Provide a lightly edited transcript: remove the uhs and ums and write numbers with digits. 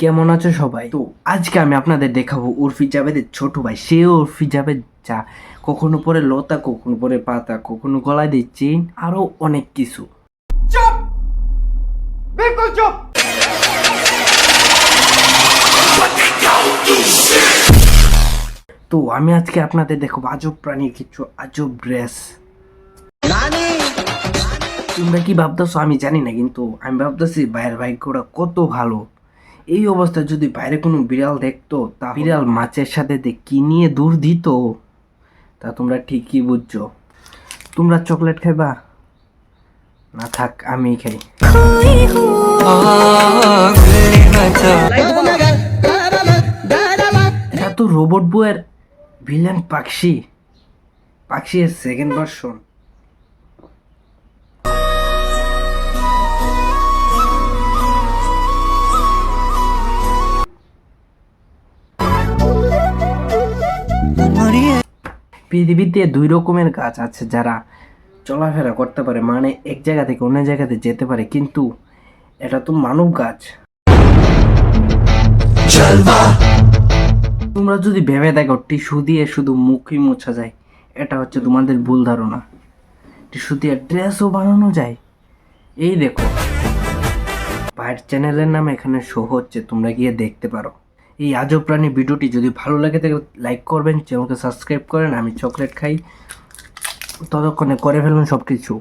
কেমন আছো সবাই? তো আজকে আমি আপনাদের দেখাবো উর্ফি জাভেদের ছোট ভাই। সে উর্ফি জাভেদ যা কখনো পরে লতা, কখনো পরে পাতা, কখনো গলায় দিয়ে চেইন, আরো অনেক কিছু। চুপ, বিলকুল চুপ। তো আমি আজকে আপনাদের দেখাবো আজব প্রাণীর কিছু আজব ড্রেস। তোমরা কি ভাবতেছো আমি জানি না, কিন্তু আমি ভাবতেছি বাইরের ভাগ্যটা কত ভালো। এই অবস্থায় যদি বাইরে কোনো বিড়াল দেখতো, তা বিড়াল মাছের সাথে কি নিয়ে দূর দিত, তা তোমরা ঠিকই বুঝছো। তোমরা চকলেট খাইবা না? থাক, আমি খাই। এটা তো রোবট বইয়ের ভিলেন পাখি, পাখির সেকেন্ড ভার্সন। পৃথিবীতে দুই রকমের গাছ আছে যারা চলাফেরা করতে পারে, মানে এক জায়গা থেকে অন্য জায়গাতে যেতে পারে, কিন্তু এটা তো মানব গাছ। তোমরা যদি ভেবে দেখো টিস্যু দিয়ে শুধু মুখই মোছা যায়, এটা হচ্ছে তোমাদের ভুল ধারণা। টিস্যু দিয়ে ড্রেসও বানানো যায়। এই দেখো, ভাইয়ের চ্যানেলের নাম এখানে শো হচ্ছে, তোমরা গিয়ে দেখতে পারো। এই আজব প্রাণী ভিডিওটি যদি ভালো লাগে তাহলে লাইক করবেন, চ্যানেলকে সাবস্ক্রাইব করেন। আমি চকলেট খাই, ততক্ষণে করে ফেলুন সব কিছু।